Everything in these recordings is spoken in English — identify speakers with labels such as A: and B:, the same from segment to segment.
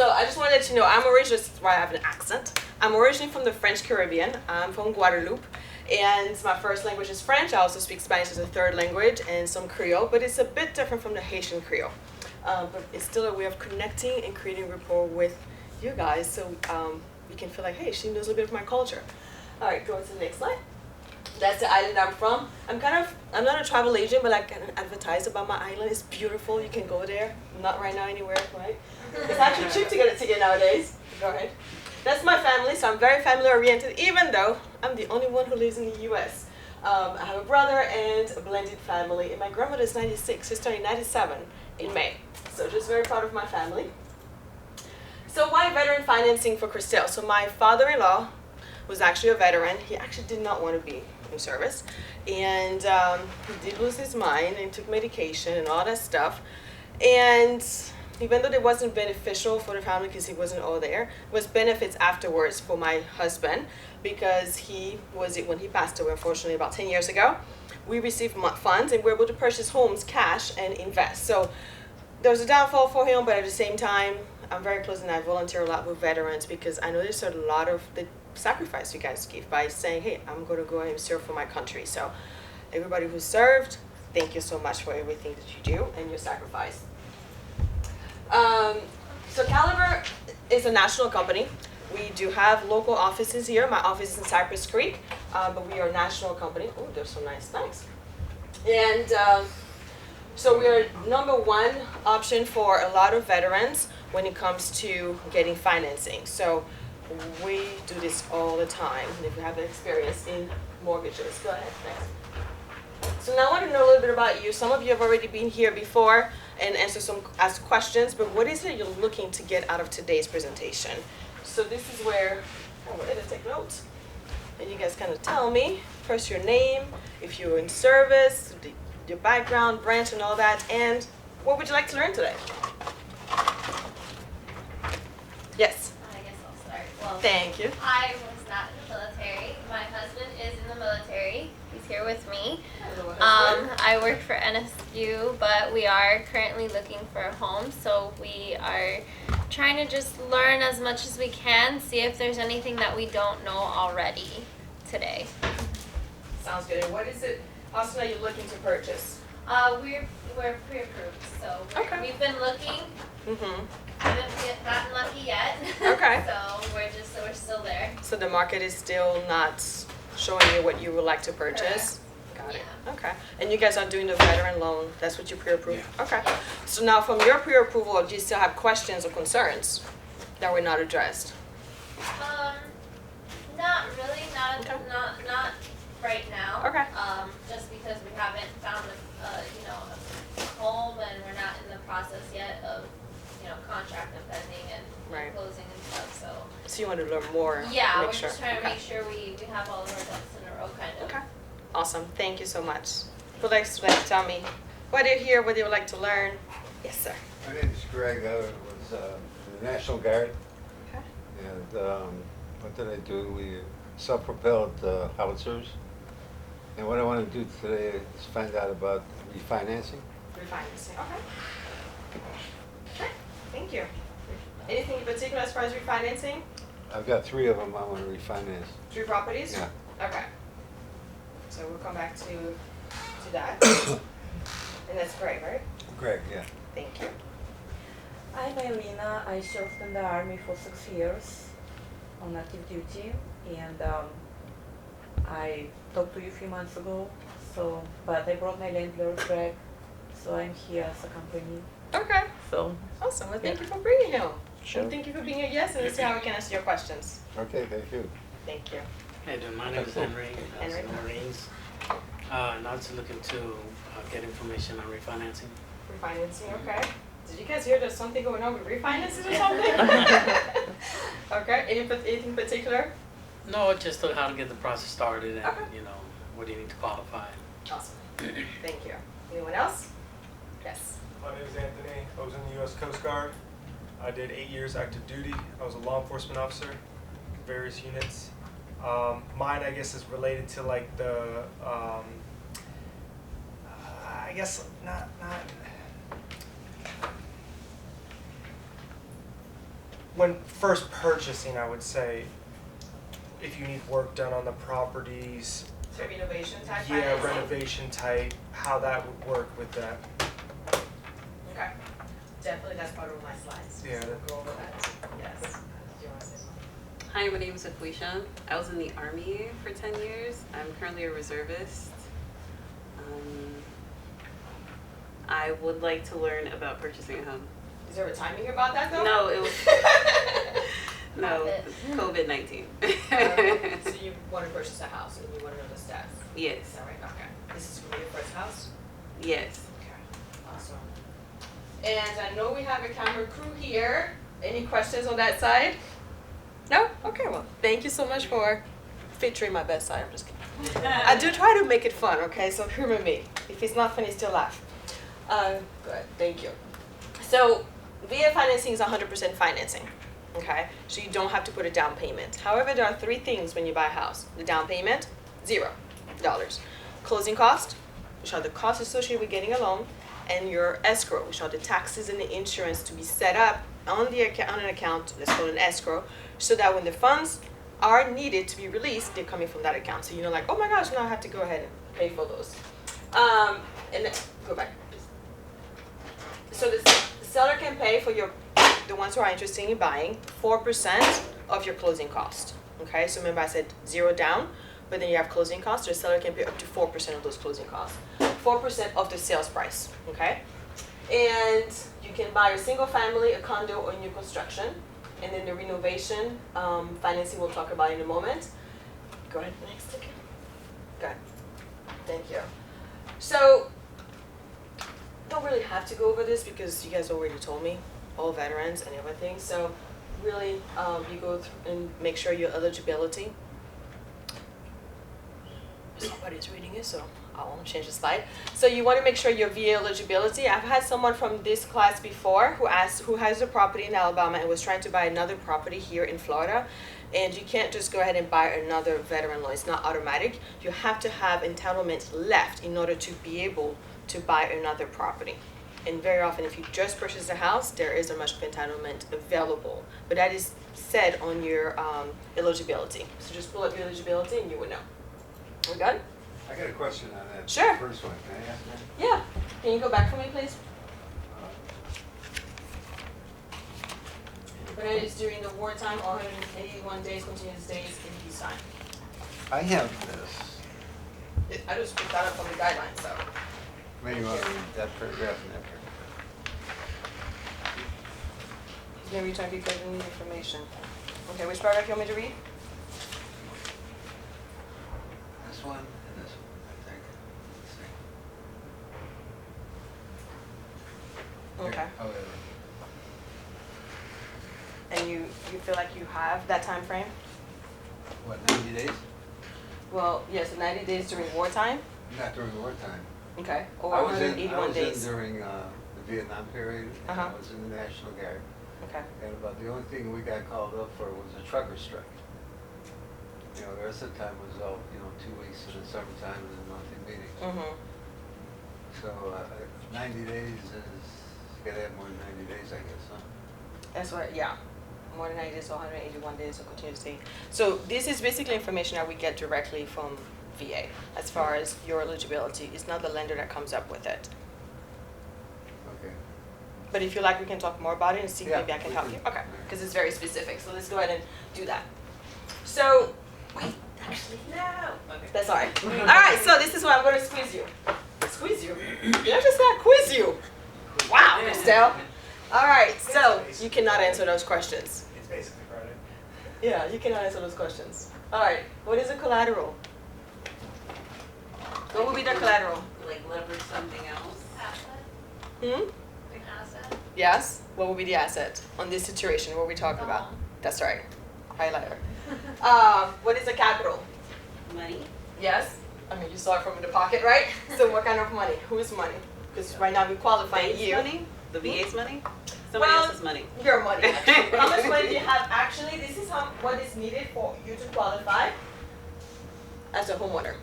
A: So I just want to let you know, I'm originally, this is why I have an accent. I'm originally from the French Caribbean. I'm from Guadeloupe. And my first language is French. I also speak Spanish as a third language and some Creole, but it's a bit different from the Haitian Creole. But it's still a way of connecting and creating rapport with you guys, so you can feel like, hey, she knows a little bit of my culture. All right, go to the next slide. That's the island I'm from. I'm not a travel agent, but I can advertise about my island. It's beautiful. You can go there. Not right now anywhere, right? It's actually cheap to get a ticket nowadays. Go ahead. That's my family, so I'm very family oriented, even though I'm the only one who lives in the US. I have a brother and a blended family, and my grandmother's 96. She's turning 97 in May. So just very proud of my family. So why veteran financing for Christelle? So my father-in-law was actually a veteran. He actually did not want to be in service, and he did lose his mind and took medication and all that stuff. And even though it wasn't beneficial for the family because he wasn't all there, it was benefits afterwards for my husband, because when he passed away, unfortunately, about 10 years ago, we received funds and we were able to purchase homes cash and invest. So there was a downfall for him, but at the same time, I'm very close and I volunteer a lot with veterans, because I know there's a lot of the sacrifice you guys give by saying, hey, I'm going to go and serve for my country. So everybody who served, thank you so much for everything that you do and your sacrifice. So Caliber is a national company. We do have local offices here. My office is in Cypress Creek, but we are a national company. Oh, there's some nice things. And so we are #1 option for a lot of veterans when it comes to getting financing. So we do this all the time, and if you have experience in mortgages. Go ahead, thanks. So now I want to know a little bit about you. Some of you have already been here before and asked questions, but what is it you're looking to get out of today's presentation? So this is where I'm going to take notes, and you guys kind of tell me first your name, if you're in service, your background, branch, and all that, and what would you like to learn today? Yes.
B: I guess I'll start. Well,
A: thank you.
B: I was not in the military. My husband is in the military. He's here with me. I work for NSU, but we are currently looking for a home, so we are trying to just learn as much as we can, see if there's anything that we don't know already today.
A: Sounds good. And what is it, how soon are you looking to purchase?
B: We're pre-approved, so
A: Okay.
B: we've been looking.
A: Mm-hmm.
B: Haven't gotten lucky yet.
A: Okay.
B: So we're still there.
A: So the market is still not showing you what you would like to purchase? Got it.
B: Yeah.
A: Okay. And you guys are doing the veteran loan. That's what you pre-approved? Yeah. Okay. So now from your pre-approval, do you still have questions or concerns that were not addressed?
B: Not really.
A: Okay.
B: Not right now.
A: Okay.
B: Just because we haven't found a home, and we're not in the process yet of contract and pending and
A: Right.
B: closing and stuff.
A: So you want to learn more?
B: Yeah,
A: make
B: we're
A: sure.
B: just trying to
A: Okay.
B: make sure we have all of our ducks in a row, kind of.
A: Okay. Awesome. Thank you so much. Who likes to tell me why they're here, what they would like to learn? Yes, sir.
C: My name is Greg. I was in the National Guard.
A: Okay.
C: And what did I do? We self-propelled howitzers. And what I want to do today is find out about refinancing.
A: Refinancing. Okay. Okay. Thank you. Anything in particular as far as refinancing?
C: I've got 3 of them I want to refinance.
A: 3 properties?
C: Yeah.
A: Okay. So we'll come back to that. And that's Greg, right?
C: Greg, yeah.
A: Thank you.
D: I'm Irina. I served in the Army for 6 years on active duty, and I talked to you a few months ago, but I brought my landlord, Greg, so I'm here as a company.
A: Okay.
D: So,
A: Awesome. Well, thank you for bringing him.
C: Sure.
A: And thank you for being a yes, and let's see how we can answer your questions.
C: Okay, thank you.
A: Thank you.
E: Hey, my name is Henry.
A: Henry.
E: Marines. Now just looking to get information on refinancing.
A: Refinancing, okay. Did you guys hear there's something going on with refinances or something? Okay. Anything particular?
E: No, just how to get the process started and,
A: Okay.
E: what do you need to qualify.
A: Awesome. Thank you. Anyone else? Yes.
F: My name is Anthony. I was in the U.S. Coast Guard. I did 8 years active duty. I was a law enforcement officer, various units. Mine, I guess, is related to like the, I guess not. when first purchasing, I would say, if you need work done on the properties,
A: So renovation type
F: yeah,
A: financing?
F: renovation type, how that would work with that.
A: Okay, definitely that's part of my slides.
F: Yeah.
A: So we'll go over that, yes. Do you want to say something?
G: Hi, my name is Felicia. I was in the Army for 10 years. I'm currently a reservist. I would like to learn about purchasing a home.
A: Is there a timing about that though?
G: No, it was no COVID-19.
A: So you want to purchase a house and you want to know the steps? Is
G: Yes,
A: that right? Okay. This is going to be your first house?
G: yes.
A: Okay, awesome. And I know we have a camera crew here. Any questions on that side? No? Okay, well, thank you so much for featuring my best side. I'm just kidding. I do try to make it fun, okay? So humor me. If it's not funny, still laugh. Good, thank you. So, VA financing is 100% financing, okay? So you don't have to put a down payment. However, there are three things when you buy a house. The down payment, $0. Closing cost, which are the costs associated with getting a loan, and your escrow, which are the taxes and the insurance to be set up on an account, let's call it an escrow, so that when the funds are needed to be released, they're coming from that account. So you're not like, oh my gosh, now I have to go ahead and pay for those. And then, go back. So the seller can pay for the ones who are interested in buying 4% of your closing cost. Okay, so remember I said 0 down, but then you have closing costs. The seller can pay up to 4% of those closing costs. 4% of the sales price. Okay, and you can buy a single family, a condo, or new construction. And then the renovation financing we'll talk about in a moment. Go ahead, next again. Good. Thank you. So, don't really have to go over this because you guys already told me, all veterans and everything. So, really, you go through and make sure your eligibility. Somebody's reading it, so I won't change the slide. So you want to make sure your VA eligibility. I've had someone from this class before who has a property in Alabama and was trying to buy another property here in Florida. And you can't just go ahead and buy another veteran loan. It's not automatic. You have to have entitlements left in order to be able to buy another property. And very often, if you just purchase a house, there isn't much of entitlement available. But that is said on your eligibility. So just pull up your eligibility and you will know. We good?
C: I got a question on that
A: Sure.
C: first one. Can I ask that?
A: Yeah. Can you go back for me, please? When it is during the wartime, 181 days, continuous days in peacetime.
C: I have this.
A: I just picked that up from the guidelines, so.
C: Maybe you want to read that paragraph and that paragraph.
A: He's gonna return because of new information. Okay, which paragraph you want me to read?
C: This one and this one, I think. Let's see.
A: Okay.
C: Oh, yeah.
A: And you feel like you have that time frame?
C: What, 90 days?
A: Well, yes, 90 days during wartime.
C: Not during wartime.
A: Okay. Or
C: I was
A: 181 days.
C: in during the Vietnam period, and
A: Uh-huh.
C: I was in the National Guard.
A: Okay.
C: And about the only thing we got called up for was a trucker strike. You know, the rest of the time was all, 2 weeks in the summertime and monthly meetings.
A: Mm-hmm.
C: So 90 days is, you gotta have more than 90 days, I guess, huh?
A: That's what, yeah. More than 90 days, 181 days of continuous stay. So this is basically information that we get directly from VA as far as your eligibility. It's not the lender that comes up with it.
C: Okay.
A: But if you like, we can talk more about it and see if
C: Yeah,
A: maybe I can
C: we
A: help
C: can.
A: you. Okay, because it's very specific. So let's go ahead and do that. So, wait, actually, no. Okay. That's all right. All right, so this is what I'm going to squeeze you. Squeeze you? Did I just say quiz you? Wow, Estelle. All right, so you cannot answer those questions.
F: It's basically Friday.
A: Yeah, you cannot answer those questions. All right, what is a collateral? What would be the collateral?
G: Like leverage something else.
B: Asset,
A: Hmm?
B: an asset.
A: Yes? What would be the asset on this situation? What are we talking
B: The
A: about?
B: home.
A: That's right. Highlighter. What is a capital?
G: Money.
A: Yes? I mean, you saw it from the pocket, right? So what kind of money? Whose money? Because right now we're qualifying
G: VA's
A: you.
G: money? The VA's money? Somebody
A: Well,
G: else's money.
A: Your money, actually. How much money do you have? Actually, this is what is needed for you to qualify as a homeowner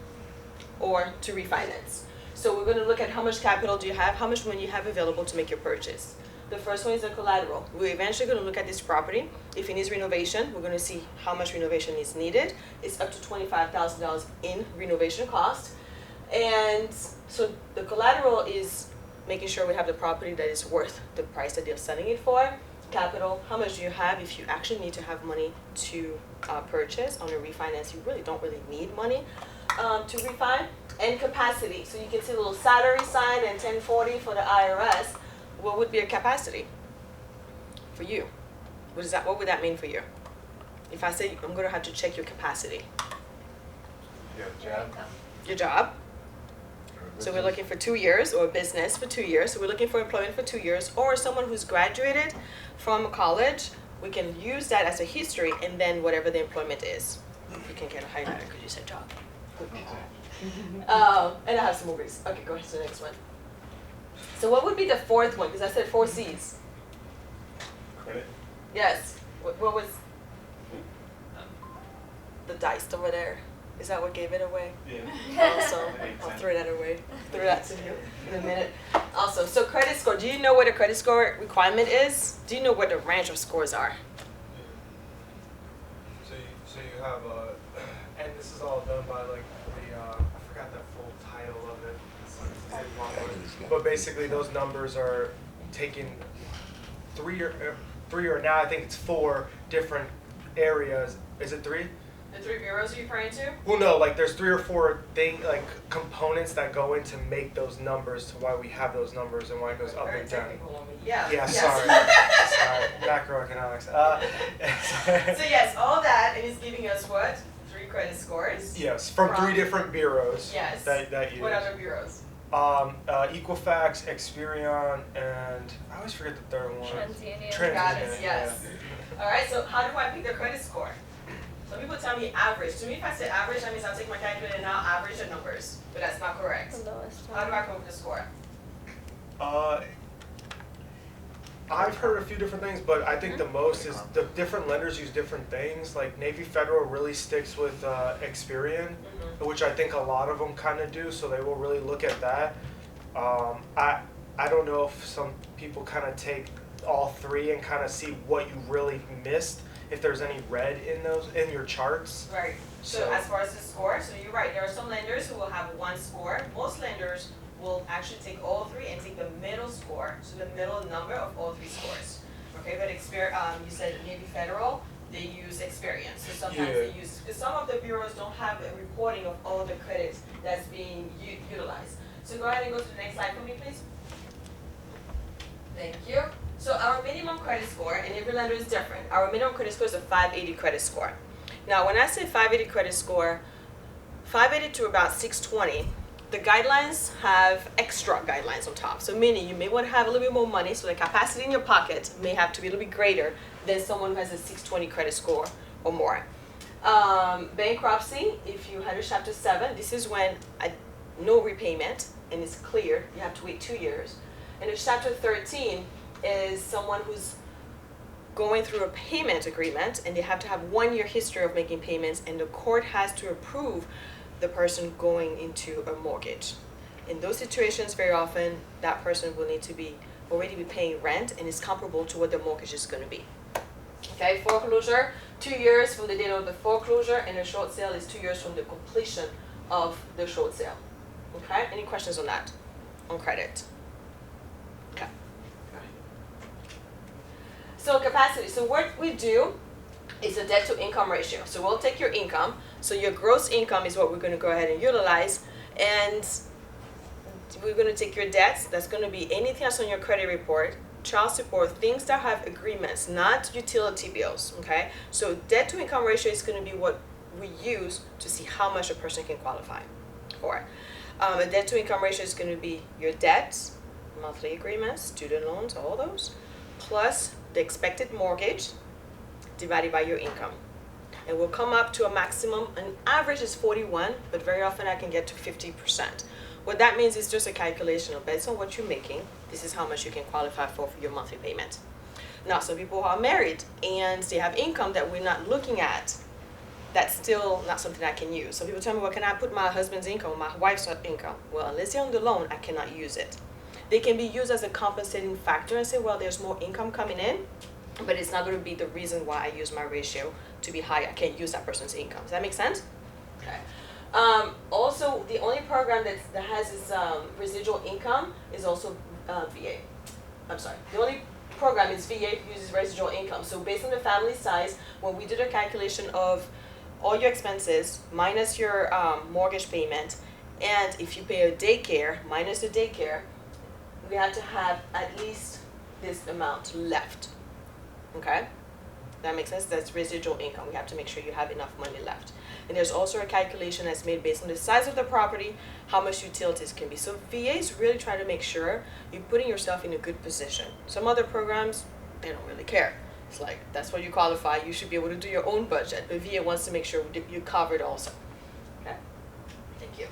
A: or to refinance. So we're gonna look at how much capital do you have, how much money you have available to make your purchase. The first one is the collateral. We're eventually gonna look at this property. If it needs renovation, we're gonna see how much renovation is needed. It's up to $25,000 in renovation cost. And so the collateral is making sure we have the property that is worth the price that they're selling it for. Capital, how much do you have if you actually need to have money to purchase on a refinance? You really don't really need money to refi. And capacity, so you can see a little salary sign and 1040 for the IRS. What would be a capacity for you? What would that mean for you? If I say I'm gonna have to check your capacity.
C: Your
B: Your
C: job?
B: income.
A: Your job.
C: or
A: So we're
C: business?
A: looking for 2 years, or business for 2 years. So we're looking for employment for 2 years, or someone who's graduated from college. We can use that as a history, and then whatever the employment is. You can get a highlighter because you said job. And I have some movies. Okay, go ahead to the next one. So what would be the fourth one? Because I said 4 C's.
F: Credit.
A: Yes. What was the dice over there? Is that what gave it away?
F: Yeah.
A: Also, I'll throw that away. Throw that to you in a minute. Also, so credit score. Do you know what a credit score requirement is? Do you know what the range of scores are?
F: So you have and this is all done by like the I forgot the full title of it. It's a long one. But basically, those numbers are taken three or now I think it's 4 different areas. Is it 3?
A: The 3 bureaus you're referring to?
F: Well, no, like there's 3 or 4 components that go in to make those numbers to why we have those numbers and why it goes up
A: Very
F: and down.
A: technical on me. Yeah.
F: Yeah,
A: Yes.
F: sorry, macroeconomics.
A: So yes, all that, and it's giving us what? 3 credit scores.
F: Yes, from 3 different bureaus.
A: Yes.
F: That use.
A: What other bureaus?
F: Equifax, Experian, and I always forget the third one.
B: TransUnion.
A: Got it, yes. All right, so how do I pick the credit score? Some people tell me average. To me, if I say average, that means I'll take my calculator and I'll average the numbers, but that's not correct.
B: The lowest
A: How do I
B: one.
A: come up with the score?
F: I've heard a few different things, but I think the most is the different lenders use different things. Like Navy Federal really sticks with Experian, which I think a lot of them kind of do. So they will really look at that. I don't know if some people kind of take all 3 and kind of see what you really missed. If there's any red in your charts.
A: Right. So
F: So-
A: as far as the score, so you're right. There are some lenders who will have 1 score. Most lenders will actually take all 3 and take the middle score, so the middle number of all 3 scores. Okay, but you said Navy Federal, they use Experian. So sometimes
F: Yeah.
A: they use, because some of the bureaus don't have a reporting of all the credits that's being utilized. So go ahead and go to the next slide for me, please. Thank you. So our minimum credit score, and every lender is different. Our minimum credit score is a 580 credit score. Now, when I say 580 credit score, 580 to about 620, the guidelines have extra guidelines on top. So meaning you may want to have a little bit more money, so the capacity in your pocket may have to be a little bit greater than someone who has a 620 credit score or more. Bankruptcy, if you had a Chapter 7, this is when no repayment and it's cleared. You have to wait 2 years. And a Chapter 13 is someone who's going through a payment agreement and they have to have 1 year history of making payments, and the court has to approve the person going into a mortgage. In those situations, very often that person will need to already be paying rent, and it's comparable to what the mortgage is going to be. Okay, foreclosure, 2 years from the date of the foreclosure, and a short sale is 2 years from the completion of the short sale. Okay, any questions on that, on credit? Okay. So capacity, so what we do is a debt to income ratio. So we'll take your income, so your gross income is what we're gonna go ahead and utilize, and we're gonna take your debts, that's gonna be anything that's on your credit report, child support, things that have agreements, not utility bills, okay? So debt to income ratio is gonna be what we use to see how much a person can qualify for. A debt to income ratio is gonna be your debts, monthly agreements, student loans, all those, plus the expected mortgage divided by your income. And we'll come up to a maximum, an average is 41, but very often I can get to 50%. What that means is just a calculation of based on what you're making, this is how much you can qualify for your monthly payment. Now, some people are married and they have income that we're not looking at that's still not something I can use. So people tell me, well, can I put my husband's income, my wife's income? Well, unless they're on the loan, I cannot use it. They can be used as a compensating factor and say, well, there's more income coming in, but it's not going to be the reason why I use my ratio to be high. I can't use that person's income. Does that make sense? Okay. Also, the only program that has this residual income is also VA. I'm sorry. The only program is VA uses residual income. So based on the family size, when we did a calculation of all your expenses minus your mortgage payment, and if you pay a daycare minus the daycare, we have to have at least this amount left. Okay? That makes sense? That's residual income. We have to make sure you have enough money left. And there's also a calculation that's made based on the size of the property, how much utilities can be. So VAs really try to make sure you're putting yourself in a good position. Some other programs, they don't really care. It's like, that's what you qualify. You should be able to do your own budget. But VA wants to make sure you're covered also. Okay? Thank you.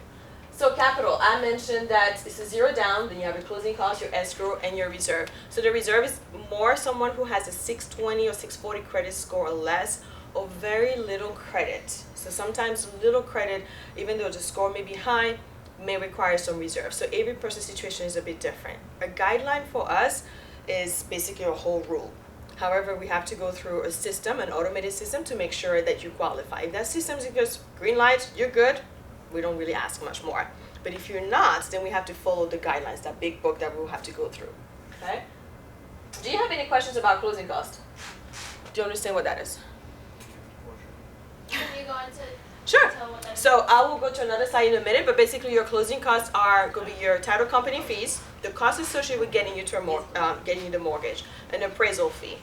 A: So capital, I mentioned that it's a zero down, then you have your closing costs, your escrow, and your reserve. So the reserve is more someone who has a 620 or 640 credit score or less, or very little credit. So sometimes little credit, even though the score may be high, may require some reserve. So every person's situation is a bit different. A guideline for us is basically a whole rule. However, we have to go through a system, an automated system, to make sure that you qualify. If that system is just green light, you're good, we don't really ask much more. But if you're not, then we have to follow the guidelines, that big book that we'll have to go through. Okay? Do you have any questions about closing cost? Do you understand what that is?
B: Can you go into
A: Sure.
B: detail what that is?
A: So I will go to another slide in a minute, but basically your closing costs are going to be your title company fees, the cost associated with getting you to getting you the mortgage, an appraisal fee.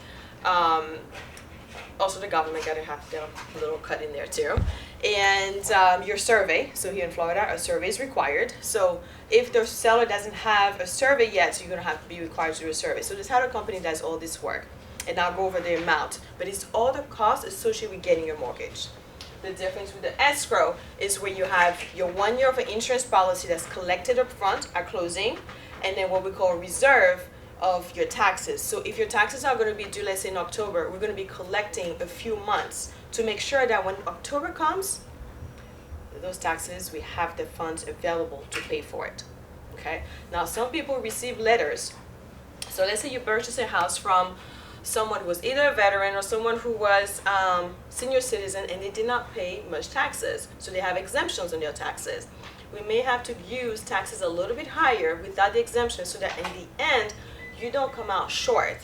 A: Also the government got to have their little cut in there too. And your survey. So here in Florida, a survey is required. So if the seller doesn't have a survey yet, so you're going to have to be required to do a survey. So the title company does all this work. And I'll go over the amount. But it's all the costs associated with getting your mortgage. The difference with the escrow is where you have your 1 year of an insurance policy that's collected up front at closing, and then what we call reserve of your taxes. So if your taxes are going to be due, let's say in October, we're going to be collecting a few months to make sure that when October comes, those taxes, we have the funds available to pay for it. Okay? Now, some people receive letters. So let's say you purchase a house from someone who was either a veteran or someone who was senior citizen and they did not pay much taxes. So they have exemptions on their taxes. We may have to use taxes a little bit higher without the exemption so that in the end, you don't come out short.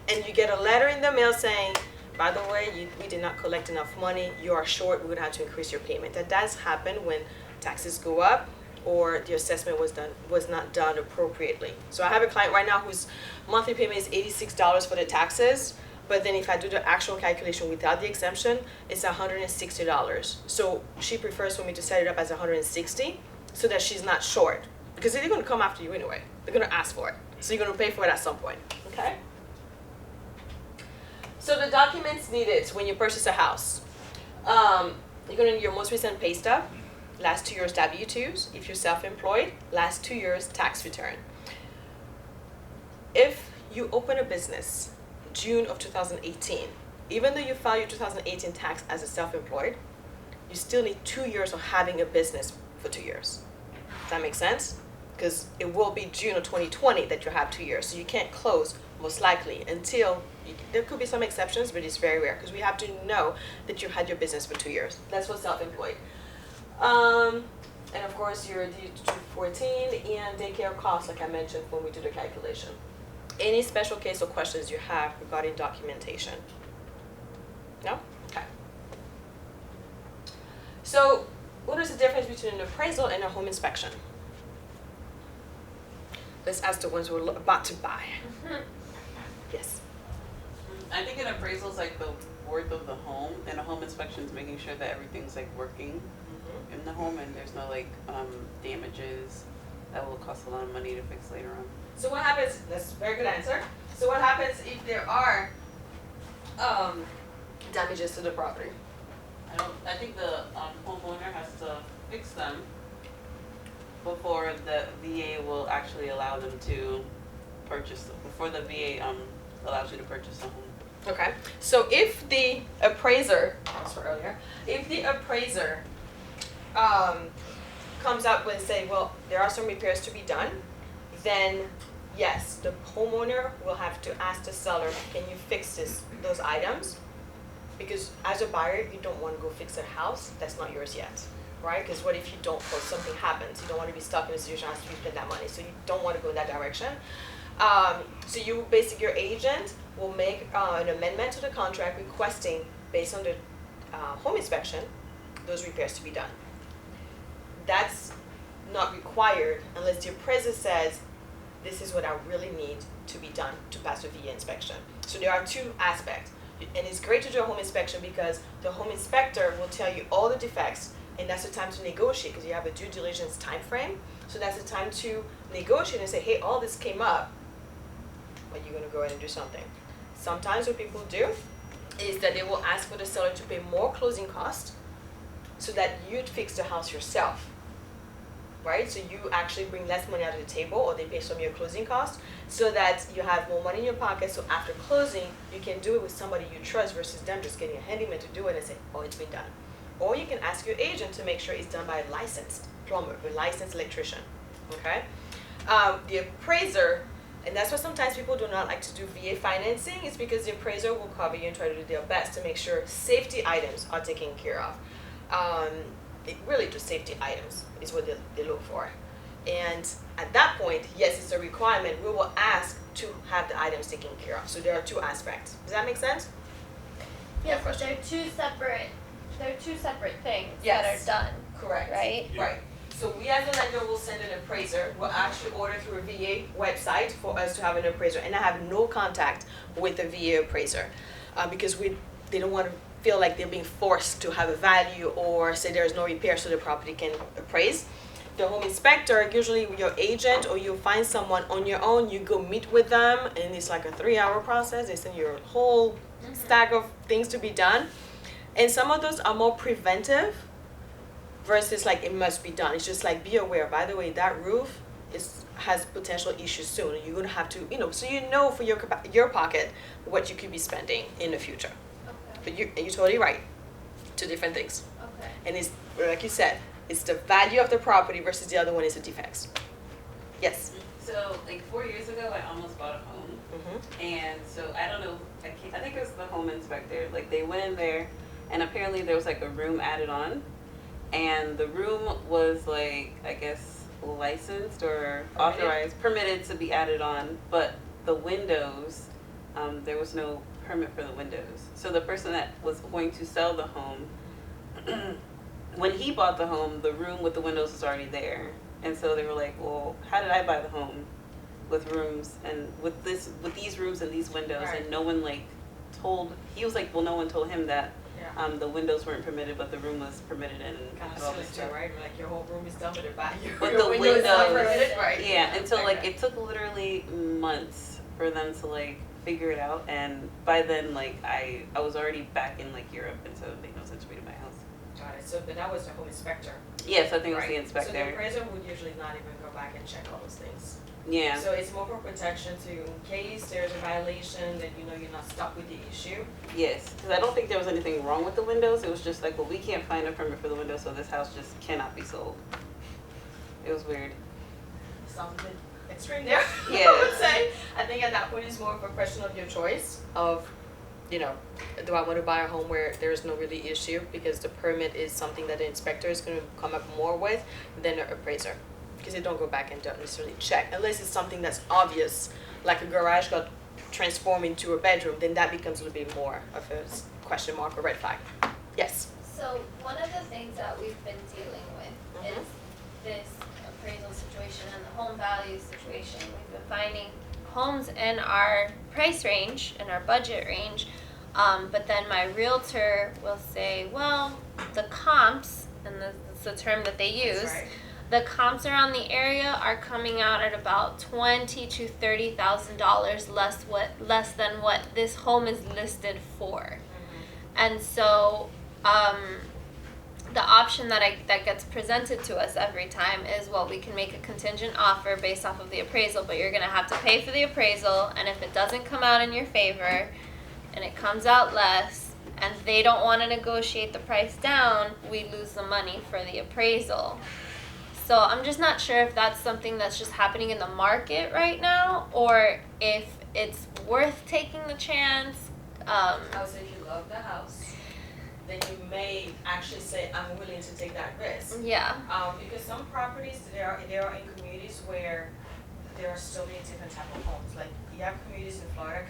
A: And you get a letter in the mail saying, by the way, we did not collect enough money, you are short, we're going to have to increase your payment. That does happen when taxes go up or the assessment was not done appropriately. So I have a client right now whose monthly payment is $86 for the taxes, but then if I do the actual calculation without the exemption, it's $160. So she prefers for me to set it up as $160 so that she's not short, because they're going to come after you anyway. They're going to ask for it. So you're going to pay for it at some point, okay? So the documents needed when you purchase a house. You're going to need your most recent pay stub, last 2 years W-2s. If you're self-employed, last 2 years tax return. If you open a business June of 2018, even though you file your 2018 tax as a self-employed, you still need 2 years of having a business for 2 years. Does that make sense? Because it will be June of 2020 that you have 2 years. So you can't close most likely until, there could be some exceptions, but it's very rare because we have to know that you had your business for 2 years. That's for self-employed. And of course your D214 and daycare costs, like I mentioned when we do the calculation. Any special case or questions you have regarding documentation? No? Okay. So what is the difference between an appraisal and a home inspection? Let's ask the ones who are about to buy. Yes.
G: I think an appraisal is like the worth of the home, and a home inspection is making sure that everything's like working in the home and there's no like damages that will cost a lot of money to fix later on.
A: So what happens, that's a very good answer. So what happens if there are damages to the property?
G: I think the homeowner has to fix them before the VA will actually allow them to purchase them, before the VA allows you to purchase a home.
A: Okay, so if the appraiser, comes up with say, well, there are some repairs to be done, then yes, the homeowner will have to ask the seller, can you fix those items? Because as a buyer, you don't want to go fix a house that's not yours yet, right? Because what if you don't, or something happens? You don't want to be stuck in a situation after you spend that money, so you don't want to go in that direction. So your agent will make an amendment to the contract requesting, based on the home inspection, those repairs to be done. That's not required unless the appraiser says, this is what I really need to be done to pass the VA inspection. So there are two aspects. And it's great to do a home inspection because the home inspector will tell you all the defects, and that's the time to negotiate because you have a due diligence time frame. So that's the time to negotiate and say, hey, all this came up, but you're gonna go ahead and do something. Sometimes what people do is that they will ask for the seller to pay more closing costs so that you'd fix the house yourself. Right? So you actually bring less money out of the table, or they pay some of your closing costs, so that you have more money in your pocket, so after closing, you can do it with somebody you trust versus them just getting a handyman to do it and say, oh, it's been done. Or you can ask your agent to make sure it's done by a licensed plumber, a licensed electrician, okay? The appraiser, and that's why sometimes people do not like to do VA financing, is because the appraiser will cover you and try to do their best to make sure safety items are taken care of. Really just safety items is what they look for. And at that point, yes, it's a requirement. We will ask to have the items taken care of. So there are two aspects. Does that make sense?
B: Yes, but they're two separate things
A: Yes.
B: that are done.
A: Correct.
B: Right?
A: Right. So we as a lender will send an appraiser. We'll actually order through a VA website for us to have an appraiser. And I have no contact with the VA appraiser because they don't want to feel like they're being forced to have a value or say there's no repair so the property can appraise. The home inspector, usually your agent, or you'll find someone on your own, you go meet with them, and it's like a 3-hour process. They send you a whole stack of things to be done. And some of those are more preventive versus like it must be done. It's just like, be aware, by the way, that roof has potential issues soon. You're gonna have to, so you know for your pocket what you could be spending in the future. But you're totally right. Two different things.
B: Okay.
A: And it's, like you said, it's the value of the property versus the other one is the defects. Yes?
G: So, like 4 years ago, I almost bought a home.
A: Mm-hmm.
G: And so, I don't know, I think it was the home inspector. Like, they went in there, and apparently there was like a room added on. And the room was like, I guess, licensed or authorized, permitted to be added on. But the windows, there was no permit for the windows. So the person that was going to sell the home, when he bought the home, the room with the windows was already there. And so they were like, well, how did I buy the home with rooms and with these rooms and these windows?
A: Right.
G: And no one he was like, well, no one told him that the windows weren't permitted, but the room was permitted and
A: Kind of
G: all
A: silly
G: this
A: too,
G: stuff.
A: right? Like your whole room is done with it by you.
G: But
A: Your
G: the
A: window is not
G: windows-
A: permitted, right?
G: Yeah, and so like
A: Okay.
G: it took literally months for them to like figure it out, and by then like I was already back in like Europe, and so it made no sense for me to buy a house.
A: Got it. So, but that was the home inspector.
G: Yes, I think it was
A: Right.
G: the
A: So the
G: inspector.
A: appraiser would usually not even go back and check all those things.
G: Yeah.
A: So it's more for protection to, in case there's a violation, that you're not stuck with the issue.
G: Yes, because I don't think there was anything wrong with the windows. It was just like, well, we can't find a permit for the windows, so this house just cannot be sold. It was weird.
A: Sounds a bit extreme there, I
G: Yeah.
A: would say. I think at that point it's more of a question of your choice of, do I want to buy a home where there's no really issue, because the permit is something that the inspector is going to come up more with than the appraiser. Because they don't go back and don't necessarily check, unless it's something that's obvious, like a garage got transformed into a bedroom, then that becomes a little bit more of a question mark or red flag. Yes?
B: So one of the things that we've been dealing with is this appraisal situation and the home value situation. We've been finding homes in our price range, in our budget range, but then my realtor will say, well, the comps, and that's the term that they use,
A: That's right.
B: the comps around the area are coming out at about $20,000 to $30,000 less than what this home is listed for. And so the option that gets presented to us every time is, well, we can make a contingent offer based off of the appraisal, but you're going to have to pay for the appraisal, and if it doesn't come out in your favor, and it comes out less and they don't want to negotiate the price down, we lose the money for the appraisal. So I'm just not sure if that's something that's just happening in the market right now, or if it's worth taking the chance.
A: Also, if you love the house, then you may actually say, I'm willing to take that risk.
B: Yeah.
A: Because some properties, there are in communities where there are so many different type of homes. Like, you have communities in Florida,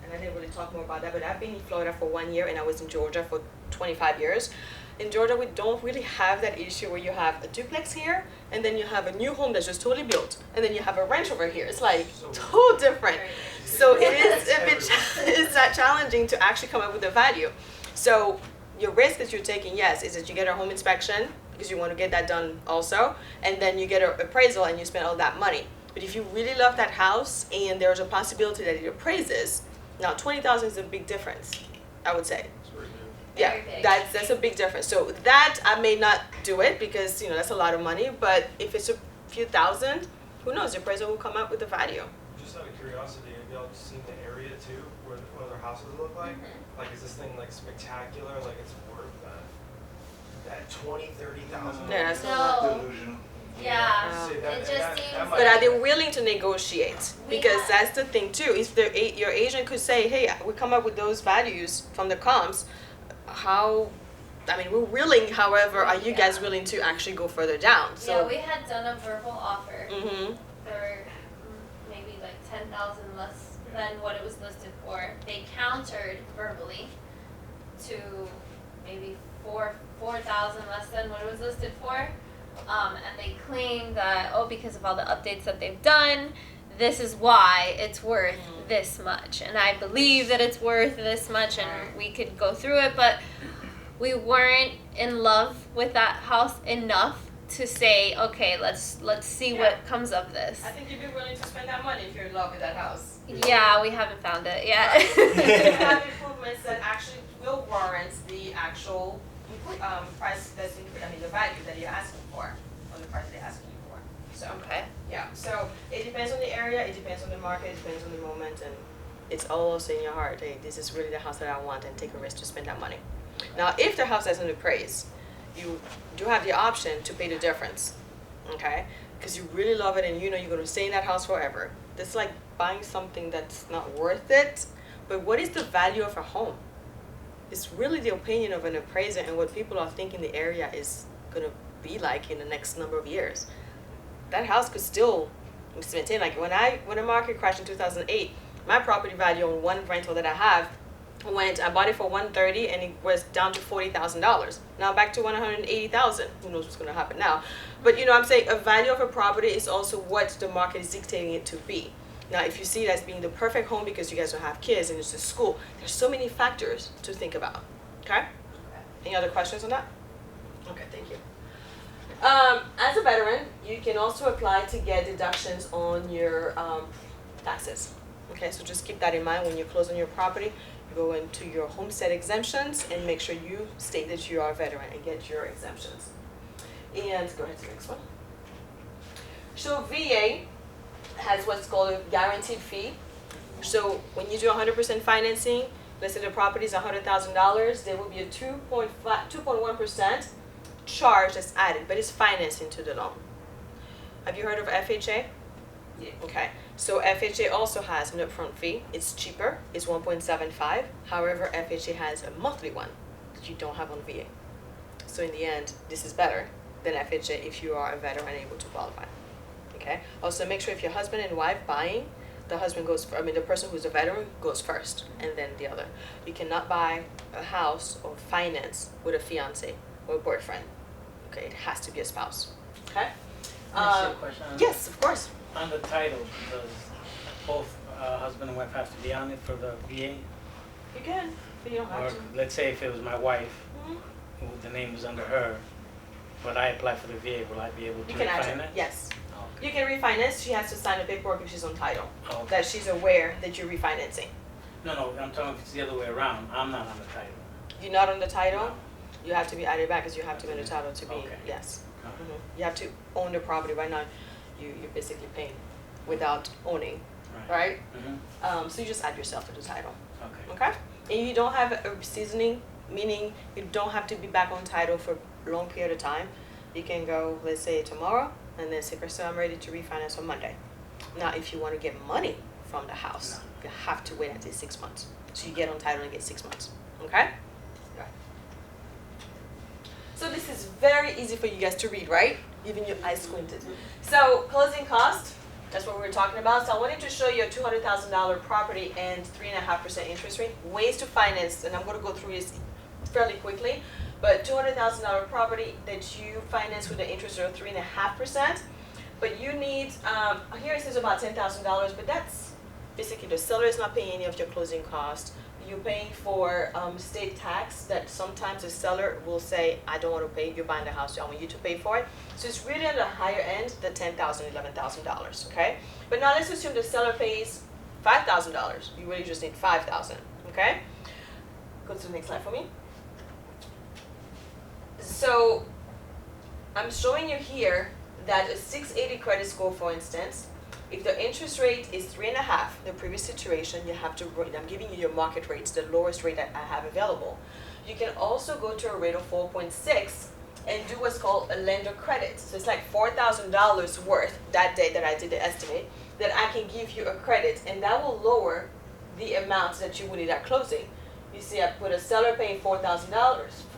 A: and I didn't really talk more about that, but I've been in Florida for 1 year and I was in Georgia for 25 years. In Georgia, we don't really have that issue where you have a duplex here, and then you have a new home that's just totally built, and then you have a ranch over here. It's like totally different. So it is a bit it's that challenging to actually come up with a value. So your risk that you're taking, yes, is that you get a home inspection because you want to get that done also, and then you get an appraisal and you spend all that money. But if you really love that house and there's a possibility that it appraises, now $20,000 is a big difference, I would say. Yeah,
B: Very big.
A: that's a big difference. So that I may not do it because that's a lot of money. But if it's a few thousand, who knows? The appraiser will come up with a value.
F: Just out of curiosity, have y'all seen the area too, where other houses look like? Like, is this thing like spectacular? Like, it's worth that 20, 30,000?
A: Yeah, that's a
B: No.
A: lot.
H: Delusional.
B: Yeah.
F: See,
B: It just
F: that
B: seems
F: might-
A: But are they willing to negotiate?
B: We
A: Because
B: have-
A: that's the thing too. If your agent could say, "Hey, we come up with those values from the comps," we're willing. However, are you guys willing to actually go further down? So.
B: Yeah, we had done a verbal offer
A: Mhm.
B: for maybe like 10,000 less than what it was listed for. They countered verbally to maybe 4,000 less than what it was listed for, and they claimed that because of all the updates that they've done, this is why it's worth this much. And I believe that it's worth this much, and we could go through it, but we weren't in love with that house enough to say, okay, let's see what comes of this.
A: I think you'd be willing to spend that money if you're in love with that house.
B: Yeah, we haven't found it yet.
A: You have improvements that actually will warrant the actual price that's the value that you're asking for, or the price they're asking you for. So.
B: Okay.
A: Yeah, so it depends on the area, it depends on the market, it depends on the moment, and it's all also in your heart. Hey, this is really the house that I want, and take a risk to spend that money. Now, if the house doesn't appraise, you do have the option to pay the difference, okay? Because you really love it and you're going to stay in that house forever. That's like buying something that's not worth it. But what is the value of a home? It's really the opinion of an appraiser and what people are thinking the area is going to be like in the next number of years. That house could still maintain. Like when the market crashed in 2008, my property value on one rental that I have I bought it for $130 and it was down to $40,000. Now back to $180,000. Who knows what's going to happen now? But I'm saying a value of a property is also what the market is dictating it to be. Now, if you see it as being the perfect home because you guys don't have kids and it's a school, there's so many factors to think about. Okay? Any other questions on that? Okay, thank you. As a veteran, you can also apply to get deductions on your taxes. Okay, so just keep that in mind when you close on your property. You go into your homestead exemptions and make sure you state that you are a veteran and get your exemptions. And go ahead to the next one. So VA has what's called a guaranteed fee. So when you do 100% financing, let's say the property is $100,000, there will be a 2.1% charge that's added, but it's financing to the loan. Have you heard of FHA? Yeah. Okay. So FHA also has an upfront fee. It's cheaper. It's 1.75. However, FHA has a monthly one that you don't have on VA. So in the end, this is better than FHA if you are a veteran able to qualify. Okay. Also, make sure if your husband and wife buying, the husband goes. The person who's a veteran goes first, and then the other. You cannot buy a house or finance with a fiance or a boyfriend. Okay. It has to be a spouse. Okay.
E: Can I ask you a question?
A: Yes, of course.
E: On the title, does both husband and wife have to be on it for the VA?
A: You can, but you don't
E: Or
A: have to.
E: let's say if it was my wife,
A: Mhm.
E: who the name was under her, but I apply for the VA, will I be able to
A: You can add
E: refinance?
A: it. Yes.
E: Oh,
A: You can refinance. She has to sign a paperwork if she's on title
E: okay.
A: that she's aware that you're refinancing.
E: No, I'm talking if it's the other way around. I'm not on the title.
A: You're not on the title.
E: No.
A: You have to be added back because you have to be on the title to be.
E: Okay.
A: Yes.
E: Okay.
A: Mhm. You have to own the property. Right now, you're basically paying without owning,
E: Right.
A: right?
E: Mm-hmm.
A: So you just add yourself to the title.
E: Okay.
A: Okay. and you don't have a seasoning, meaning you don't have to be back on title for a long period of time. You can go, let's say tomorrow, and then say, Crystal, I'm ready to refinance on Monday. Now, if you want to get money from the house, you have to wait until 6 months. So you get on title and get 6 months, okay? Right. So this is very easy for you guys to read, right? Even your eyes squinted. So closing cost, that's what we were talking about. So I wanted to show you a $200,000 property and 3.5% interest rate. Ways to finance, and I'm going to go through this fairly quickly. But $200,000 property that you finance with an interest rate of 3.5%. But you need, here it says about $10,000, but that's basically the seller is not paying any of your closing costs. You're paying for state tax that sometimes the seller will say, I don't want to pay, you're buying the house, I want you to pay for it. So it's really at the higher end, the $10,000, $11,000, okay? But now let's assume the seller pays $5,000. You really just need $5,000, okay? Go to the next slide for me. So I'm showing you here that a 680 credit score, for instance, if the interest rate is 3.5, the previous situation, you have to, I'm giving you your market rates, the lowest rate that I have available. You can also go to a rate of 4.6 and do what's called a lender credit. So it's like $4,000 worth that day that I did the estimate that I can give you a credit, and that will lower the amounts that you would need at closing. You see, I put a seller paying $4,000,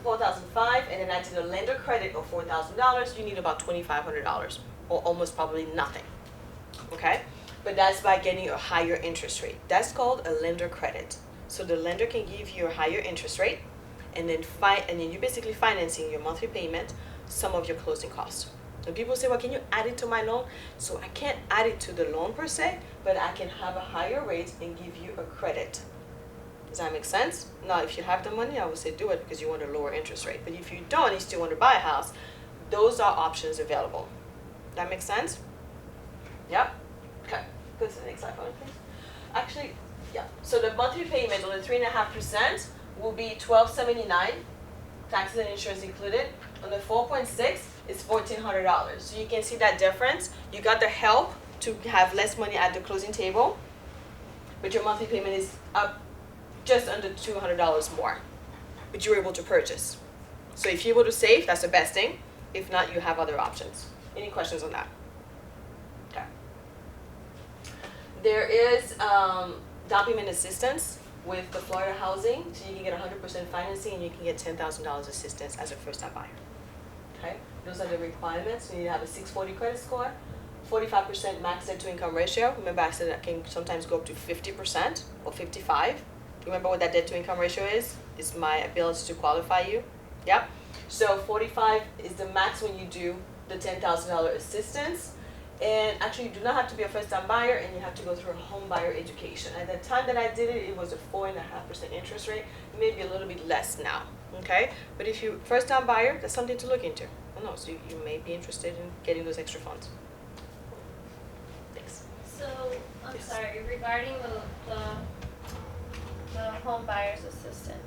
A: $4,500, and then I did a lender credit of $4,000. You need about $2,500, or almost probably nothing. Okay, but that's by getting a higher interest rate. That's called a lender credit. So the lender can give you a higher interest rate, and then you're basically financing your monthly payment, some of your closing costs. And people say, well, can you add it to my loan? So I can't add it to the loan per se, but I can have a higher rate and give you a credit. Does that make sense? Now, if you have the money, I would say do it because you want a lower interest rate. But if you don't, you still want to buy a house, those are options available. That makes sense? Yep. Okay. Go to the next slide, please. Actually, yeah. So the monthly payment on the 3.5% will be $1,279, taxes and insurance included. On the 4.6, it's $1,400. So you can see that difference. You got the help to have less money at the closing table, but your monthly payment is up just under $200 more. But you're able to purchase. So if you're able to save, that's the best thing. If not, you have other options. Any questions on that? Okay. There is down payment assistance with the Florida housing, so you can get 100% financing and you can get $10,000 assistance as a first-time buyer. Okay, those are the requirements. You need to have a 640 credit score, 45% max debt to income ratio. Remember, I said that can sometimes go up to 50% or 55. Remember what that debt to income ratio is? It's my ability to qualify you. Yep. So 45 is the max when you do the $10,000 assistance. And actually, you do not have to be a first-time buyer, and you have to go through a home buyer education. At the time that I did it, it was a 4.5% interest rate, maybe a little bit less now. Okay, but if you're first-time buyer, that's something to look into. Who knows? You may be interested in getting those extra funds. Thanks.
B: So, I'm
A: Yes.
B: sorry, regarding the home buyer's assistance,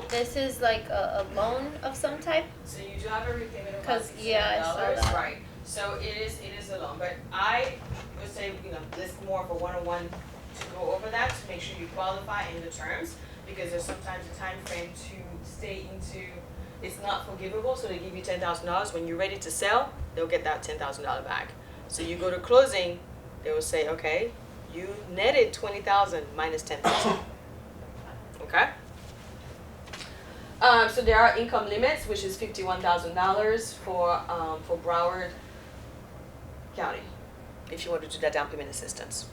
B: this is like a loan of some type?
A: So you do have a repayment of about
B: 'Cause, yeah, I saw
A: $600,
B: that.
A: right? So it is a loan, but I would say, this is more of a one-on-one to go over that to make sure you qualify in the terms, because there's sometimes a time frame to stay into. It's not forgivable, so they give you $10,000. When you're ready to sell, they'll get that $10,000 back. So you go to closing, they will say, okay, you netted $20,000 minus $10,000. Okay. So there are income limits, which is $51,000 for Broward County, if you want to do that down payment assistance.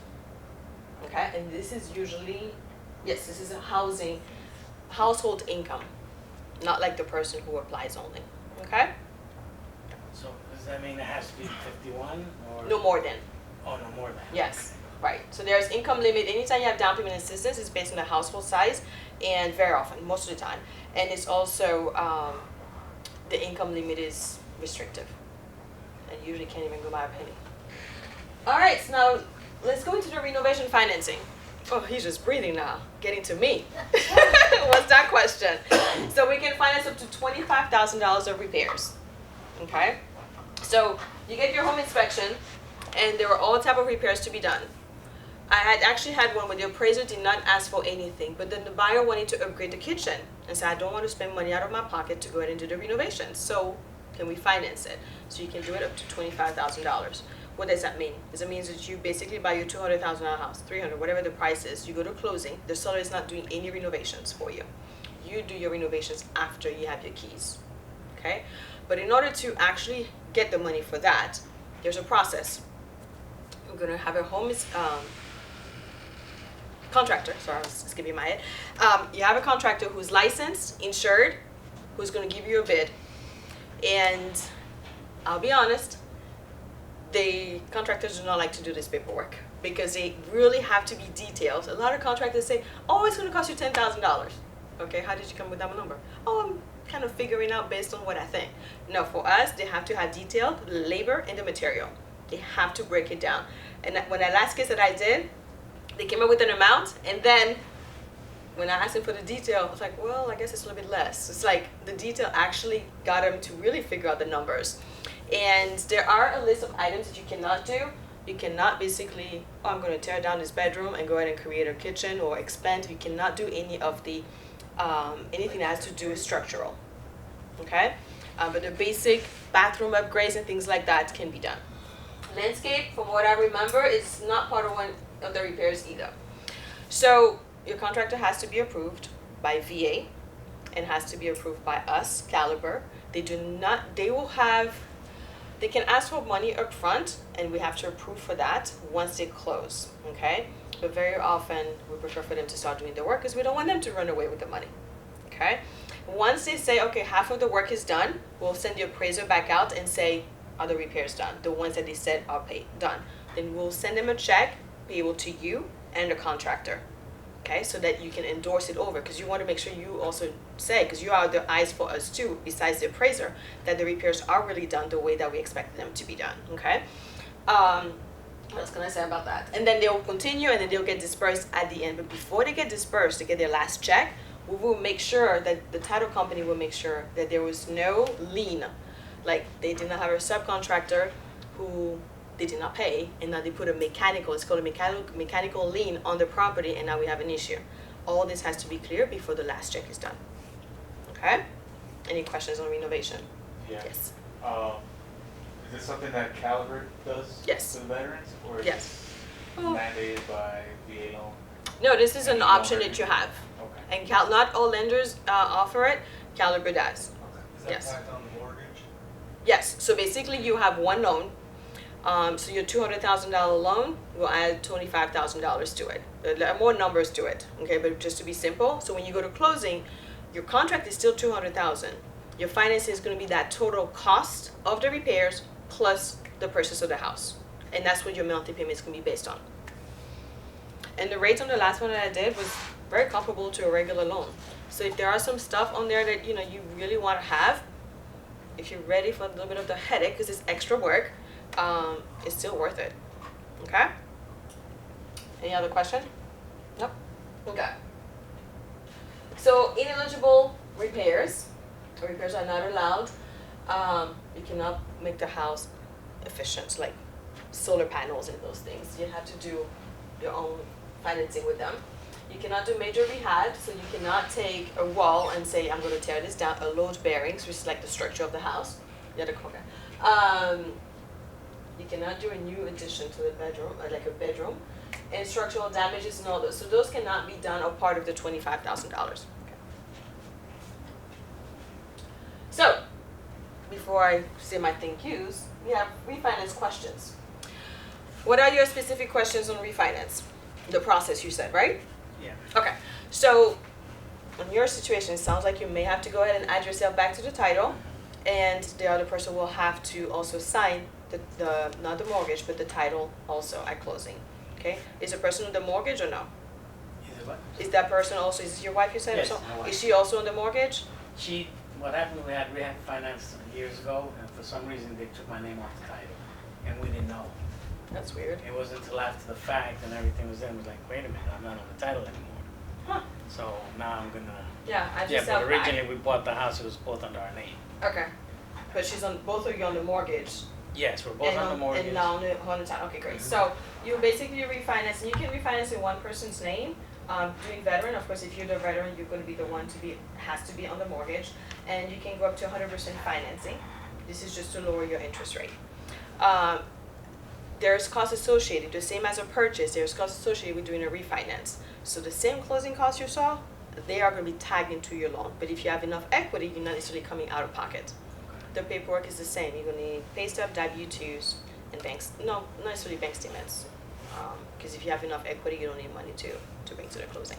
A: Okay, and this is usually, yes, this is a household income, not like the person who applies only. Okay.
E: So does that mean it has to be 51 or?
A: No more than.
E: Oh, no more than.
A: Yes. Right. So there's income limit. Anytime you have down payment assistance, it's based on the household size, and very often, most of the time, and it's also the income limit is restrictive, and usually can't even go by a penny. All right. So now let's go into the renovation financing. Oh, he's just breathing now. Getting to me. What's that question? So we can finance up to $25,000 of repairs. Okay. So you get your home inspection, and there are all type of repairs to be done. I had actually had one where the appraiser did not ask for anything, but then the buyer wanted to upgrade the kitchen and said, I don't want to spend money out of my pocket to go ahead and do the renovation. So can we finance it? So you can do it up to $25,000. What does that mean? It means that you basically buy your $200,000 house, 300, whatever the price is. You go to closing. The seller is not doing any renovations for you. You do your renovations after you have your keys. Okay? But in order to actually get the money for that, there's a process. We're going to have a home contractor. Sorry, I was skipping my head. You have a contractor who's licensed, insured, who's going to give you a bid. And I'll be honest, the contractors do not like to do this paperwork because they really have to be detailed. A lot of contractors say, oh, it's going to cost you $10,000. Okay, how did you come with that number? Oh, I'm kind of figuring out based on what I think. No, for us, they have to have detailed labor and the material. They have to break it down. And when that last case that I did, they came up with an amount, and then when I asked them for the detail, I was like, well, I guess it's a little bit less. It's like the detail actually got them to really figure out the numbers. And there are a list of items that you cannot do. You cannot basically, oh, I'm going to tear down this bedroom and go ahead and create a kitchen or expand. You cannot do any of the, anything that has to do with structural. Okay? But the basic bathroom upgrades and things like that can be done. Landscape, from what I remember, is not part of one of the repairs either. So your contractor has to be approved by VA and has to be approved by us, Caliber. They can ask for money up front, and we have to approve for that once they close, okay? But very often we prefer for them to start doing the work because we don't want them to run away with the money, okay? Once they say, okay, half of the work is done, we'll send the appraiser back out and say, are the repairs done? The ones that they said are paid, done. Then we'll send them a check payable to you and the contractor, okay? So that you can endorse it over, because you want to make sure you also say, because you are the eyes for us too, besides the appraiser, that the repairs are really done the way that we expect them to be done, okay? What else can I say about that? And then they'll continue, and then they'll get dispersed at the end. But before they get dispersed, to get their last check, we will make sure that the title company will make sure that there was no lien. Like they did not have a subcontractor who they did not pay, and now they put a mechanical, it's called a mechanical lien on the property, and now we have an issue. All this has to be clear before the last check is done. Okay? Any questions on renovation?
H: Yeah.
A: Yes.
H: Is this something that Caliber does
A: Yes.
H: for the veterans, or is
A: Yes.
H: this mandated by VA loan?
A: No, this is an option that you have.
H: Okay.
A: And not all lenders offer it. Caliber does.
H: Okay.
F: Is that
A: Yes.
F: backed on the mortgage?
A: Yes, so basically you have one loan. So your $200,000 loan will add $25,000 to it. There are more numbers to it, okay? But just to be simple, so when you go to closing, your contract is still $200,000. Your financing is going to be that total cost of the repairs plus the purchase of the house, and that's what your monthly payments can be based on. And the rates on the last one that I did was very comparable to a regular loan. So if there are some stuff on there that you really want to have, if you're ready for a little bit of the headache because it's extra work, it's still worth it. Okay? Any other question? Nope. Okay. So ineligible repairs are not allowed. You cannot make the house efficient, like solar panels and those things. You have to do your own financing with them. You cannot do major rehab, so you cannot take a wall and say, I'm going to tear this down, a load bearings, which is like the structure of the house. You cannot do a new addition to the bedroom, like a bedroom, and structural damages and all those. So those cannot be done or part of the $25,000. Okay. So, before I say my thank yous, we have refinance questions. What are your specific questions on refinance? The process you said, right?
E: Yeah.
A: Okay, so in your situation, it sounds like you may have to go ahead and add yourself back to the title, and the other person will have to also sign the not the mortgage, but the title also at closing. Okay, is the person on the mortgage or no?
E: Is it what?
A: Is that person also, is this your wife you said?
E: Yes,
A: or so?
E: my wife.
A: Is she also on the mortgage?
E: What happened, we had finance years ago, and for some reason they took my name off the title, and we didn't know.
A: That's weird.
E: It wasn't until after the fact and everything was in, it was like, wait a minute, I'm not on the title anymore.
A: Huh.
E: So now I'm gonna,
A: Yeah, add
E: yeah,
A: yourself
E: but
A: back.
E: originally we bought the house, it was both under our name.
A: Okay, but she's on, both of you on the mortgage.
E: Yes, we're both
A: And
E: on the mortgage.
A: And now on the town, okay, great. So you basically refinance, and you can refinance in one person's name. Doing veteran, of course, if you're the veteran, you're gonna be the one has to be on the mortgage. And you can go up to 100% financing. This is just to lower your interest rate. There's costs associated, the same as a purchase, there's costs associated with doing a refinance. So the same closing costs you saw, they are gonna be tagged into your loan. But if you have enough equity, you're not necessarily coming out of pocket. The paperwork is the same. You're gonna need pay stub, W-2s, and banks. No, not necessarily bank statements, because if you have enough equity, you don't need money to bring to the closing.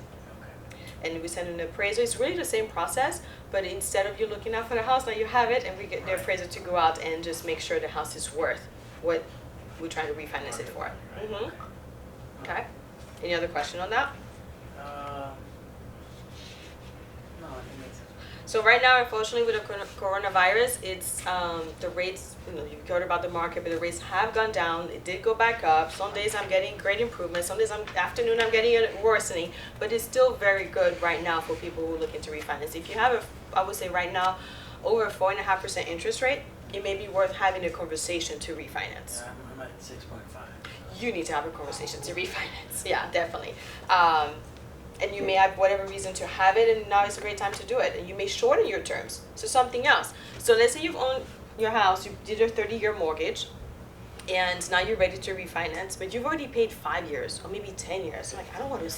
A: And we send an appraiser. It's really the same process, but instead of you looking out for the house, now you have it, and we get the appraiser to go out and just make sure the house is worth what we're trying to refinance it for. Okay. Any other question on that?
E: No, I think that's it.
A: So right now, unfortunately, with the coronavirus, it's the rates. You've heard about the market, but the rates have gone down. It did go back up. Some days I'm getting great improvement. Some days afternoon I'm getting a worsening, but it's still very good right now for people who are looking to refinance. If you have I would say right now, over a 4.5% interest rate, it may be worth having a conversation to refinance.
E: Yeah, I'm at 6.5.
A: You need to have a conversation to refinance. Yeah, definitely. And you may have whatever reason to have it, and now is a great time to do it. And you may shorten your terms. So something else. So let's say you've owned your house, you did a 30-year mortgage, and now you're ready to refinance, but you've already paid 5 years or maybe 10 years. Like, I don't want to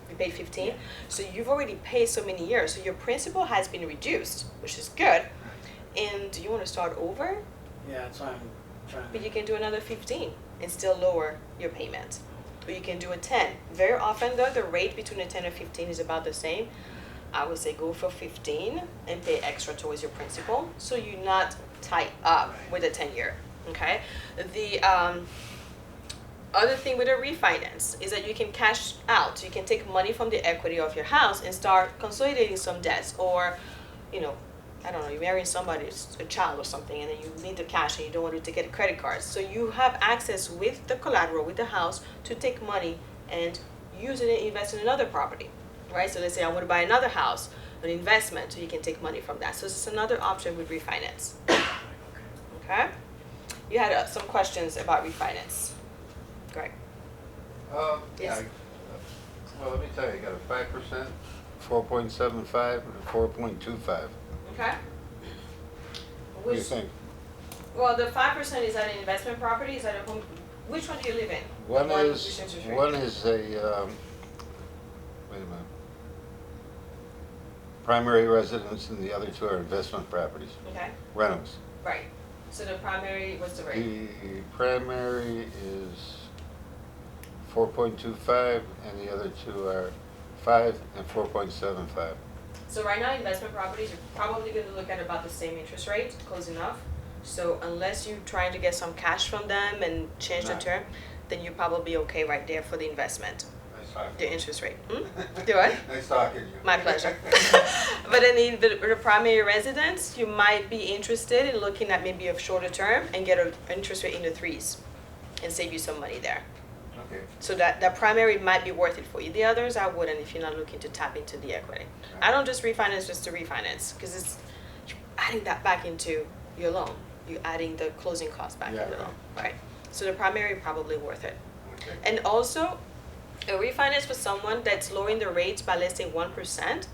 A: be paid 15. So you've already paid so many years. So your principal has been reduced, which is good. And do you want to start over?
E: Yeah, that's why I'm trying.
A: But you can do another 15 and still lower your payment. Or you can do a 10. Very often though, the rate between a 10 and 15 is about the same. I would say go for 15 and pay extra towards your principal, so you're not tied up with a 10-year, okay? The other thing with a refinance is that you can cash out. You can take money from the equity of your house and start consolidating some debts, or, I don't know, you're marrying somebody, a child or something, and then you need the cash and you don't want to get a credit card. So you have access with the collateral, with the house, to take money and use it and invest in another property, right? So let's say I want to buy another house, an investment, so you can take money from that. So it's another option with refinance. Okay? You had some questions about refinance. Greg? Yes.
C: Well, let me tell you, you got a 5%, 4.75, and a 4.25.
A: Okay.
C: What do you think?
A: Well, the 5% is that an investment property? Is that a home? Which one do you live in?
C: One
A: which
C: is
A: interest rate?
C: wait a minute. Primary residence, and the other two are investment properties,
A: Okay.
C: rentals.
A: Right. So the primary, what's the rate?
C: The primary is 4.25, and the other two are 5 and 4.75.
A: So right now, investment properties, you're probably going to look at about the same interest rate, close enough. So unless you're trying to get some cash from them and change the
C: Right.
A: term, then you're probably okay right there for the investment,
C: Nice talking.
A: the interest rate. Do what?
C: Nice talking to you.
A: My pleasure. But in the primary residence, you might be interested in looking at maybe a shorter term and get an interest rate in the 3s and save you some money there.
C: Okay.
A: So that primary might be worth it for you. The others, I wouldn't if you're not looking to tap into the equity. I don't just refinance just to refinance, because it's you're adding that back into your loan. You're adding the closing costs back
C: Yeah,
A: into the
C: right.
A: loan, right? So the primary probably worth it.
C: Okay.
A: And also, a refinance for someone that's lowering the rates by let's say 1%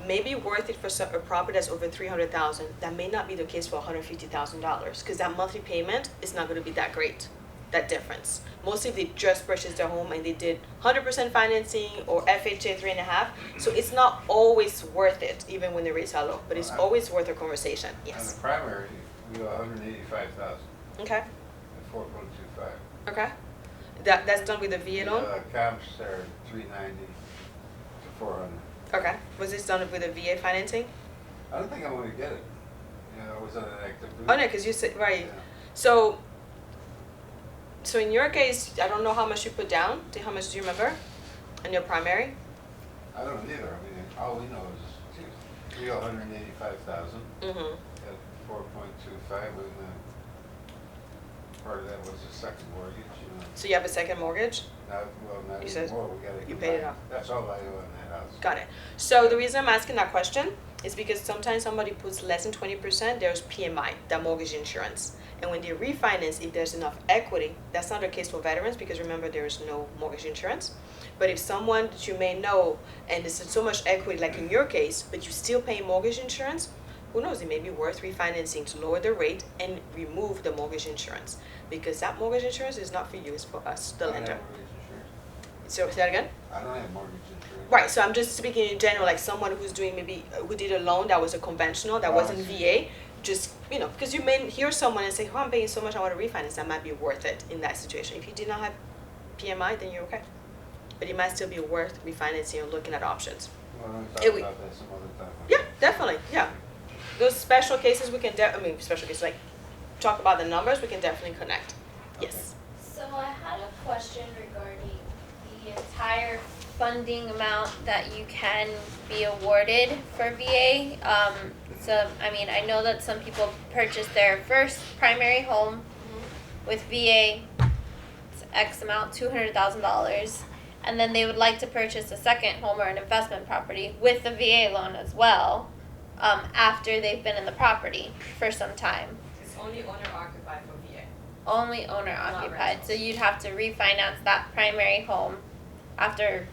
A: may be worth it for a property that's over $300,000. That may not be the case for $150,000, because that monthly payment is not going to be that great. That difference. Mostly if they just purchased their home and they did 100% financing or FHA 3.5. So it's not always worth it, even when the rates are low. But it's always worth a conversation.
C: On
A: Yes.
C: the primary, we go 185,000
A: Okay.
C: at 4.25.
A: Okay. That's done with the VA loan.
C: Comps are 390 to 400.
A: Okay. Was this done with the VA financing?
C: I don't think I'm going to get it. I was on an active duty.
A: Oh no, because you said right.
C: Yeah.
A: So in your case, I don't know how much you put down. How much do you remember? On your primary?
C: I don't either. I mean, all we know is we owe 185,000
A: Mm-hmm.
C: at 4.25, and part of that was the second mortgage, you know.
A: So you have a second mortgage?
C: Not
A: You said
C: anymore, we gotta.
A: you paid it off.
C: That's all I owe on that house.
A: Got it. So the reason I'm asking that question is because sometimes somebody puts less than 20%, there's PMI, that mortgage insurance. And when they refinance, if there's enough equity, that's not the case for veterans because remember there is no mortgage insurance. But if someone that you may know and there's so much equity, like in your case, but you still pay mortgage insurance, who knows, it may be worth refinancing to lower the rate and remove the mortgage insurance. Because that mortgage insurance is not for you, it's for us, the
C: I don't have
A: lender.
C: mortgage insurance.
A: So say that again?
C: I don't have mortgage insurance.
A: Right, so I'm just speaking in general, like someone who's doing maybe, who did a loan that was a conventional, that
C: Oh, I
A: wasn't
C: see.
A: VA, just, you know, because you may hear someone and say, oh, I'm paying so much, I want to refinance, that might be worth it in that situation. If you did not have PMI, then you're okay. But it might still be worth refinancing or looking at options.
C: Well, I'll
A: It
C: talk
A: would-
C: about that some other time.
A: Yeah, definitely, yeah. Those special cases, we can special cases, like, talk about the numbers, we can definitely connect. Yes.
B: So I had a question regarding the entire funding amount that you can be awarded for VA. So, I mean, I know that some people purchase their first primary home with VA, it's X amount, $200,000. And then they would like to purchase a second home or an investment property with the VA loan as well, after they've been in the property for some time.
A: It's only owner occupied for VA.
B: Only owner occupied, so
A: rentals.
B: you'd have to refinance that primary home after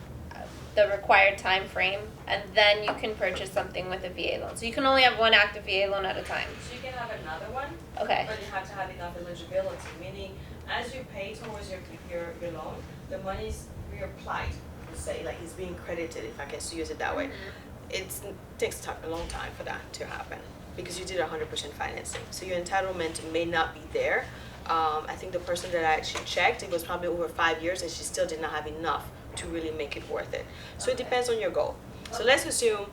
B: the required time frame, and then you can purchase something with a VA loan. So you can only have one active VA loan at a time.
A: So you can have another one,
B: Okay.
A: but you have to have enough eligibility, meaning as you pay towards your loan, the money's reapplied, to say, like it's being credited, if I can use it that way. It takes a long time for that to happen because you did 100% financing. So your entitlement may not be there. I think the person that I actually checked, it was probably over 5 years and she still did not have enough to really make it worth it. So it depends on your goal. So let's assume,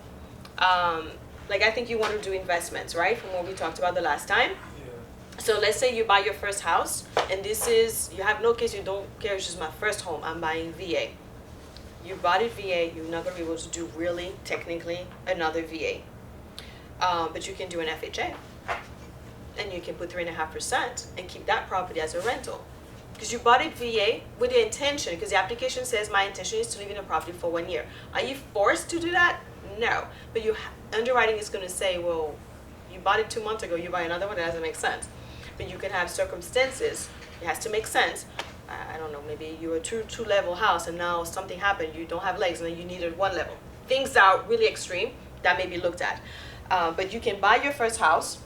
A: like I think you want to do investments, right? From what we talked about the last time. So let's say you buy your first house and this is, you have no kids, you don't care, it's just my first home, I'm buying VA. You bought it VA, you're not going to be able to do really, technically, another VA. But you can do an FHA. And you can put 3.5% and keep that property as a rental. Because you bought it VA with the intention, because the application says my intention is to live in a property for 1 year. Are you forced to do that? No. But underwriting is going to say, well, you bought it 2 months ago, you buy another one, that doesn't make sense. But you can have circumstances, it has to make sense. I don't know, maybe you're a two-level house and now something happened, you don't have legs and then you needed 1 level. Things that are really extreme that may be looked at. But you can buy your first house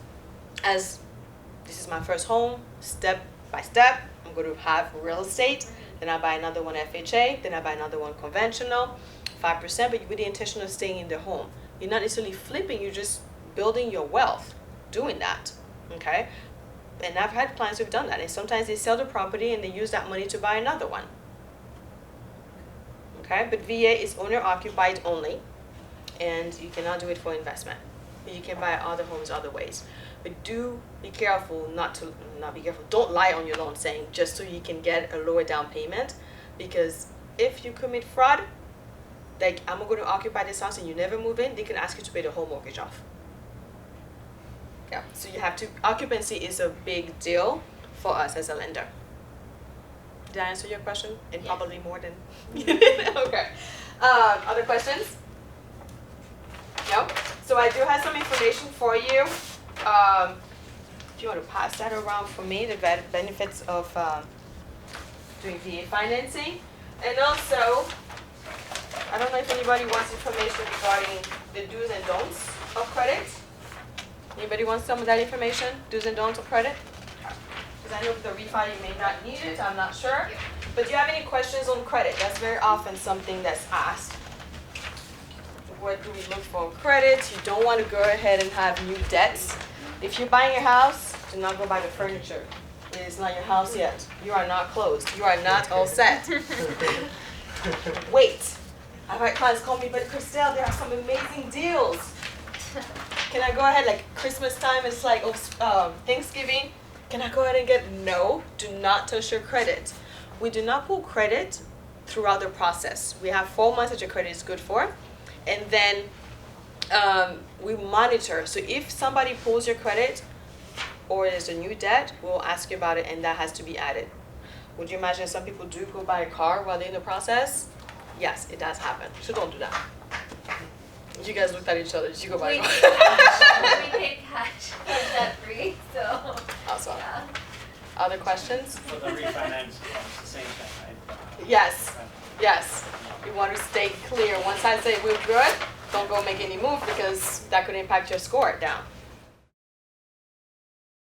A: as, this is my first home, step by step, I'm going to have real estate, then I buy another one FHA, then I buy another one conventional, 5%, but with the intention of staying in the home. You're not necessarily flipping, you're just building your wealth, doing that, okay? And I've had clients who've done that, and sometimes they sell the property and they use that money to buy another one. Okay, but VA is owner occupied only, and you cannot do it for investment. You can buy other homes other ways. But do be careful not be careful. Don't lie on your loan saying just so you can get a lower down payment, because if you commit fraud, like I'm going to occupy this house and you never move in, they can ask you to pay the whole mortgage off. Yeah, so you have to, occupancy is a big deal for us as a lender. Did I answer your question? And
B: Yes.
A: probably more than okay. Other questions? No? So I do have some information for you. If you want to pass that around for me, the benefits of doing VA financing. And also, I don't know if anybody wants information regarding the do's and don'ts of credit. Anybody wants some of that information, do's and don'ts of credit? Because I know with the refi you may not need it, I'm not sure. But do you have any questions on credit? That's very often something that's asked. What do we look for on credit? You don't want to go ahead and have new debts. If you're buying a house, do not go buy the furniture. It is not your house yet. You are not closed. You are not all set. Wait. I've had clients call me, but Christelle, there are some amazing deals. Can I go ahead, like Christmas time, it's like Thanksgiving, can I go ahead and get, no, do not touch your credit. We do not pull credit throughout the process. We have 4 months that your credit is good for, and then we monitor. So if somebody pulls your credit, or there's a new debt, we'll ask you about it and that has to be added. Would you imagine some people do go buy a car while they're in the process? Yes, it does happen. So don't do that. You guys looked at each other. Did you go buy
B: We
A: a
B: paid
A: car?
B: cash. We paid cash. Debt free. So.
A: Awesome.
B: Yeah.
A: Other questions?
E: For the refinance, it's the same thing, right?
A: Yes. Yes. You want to stay clear. Once I say we're good, don't go make any move because that could impact your score down.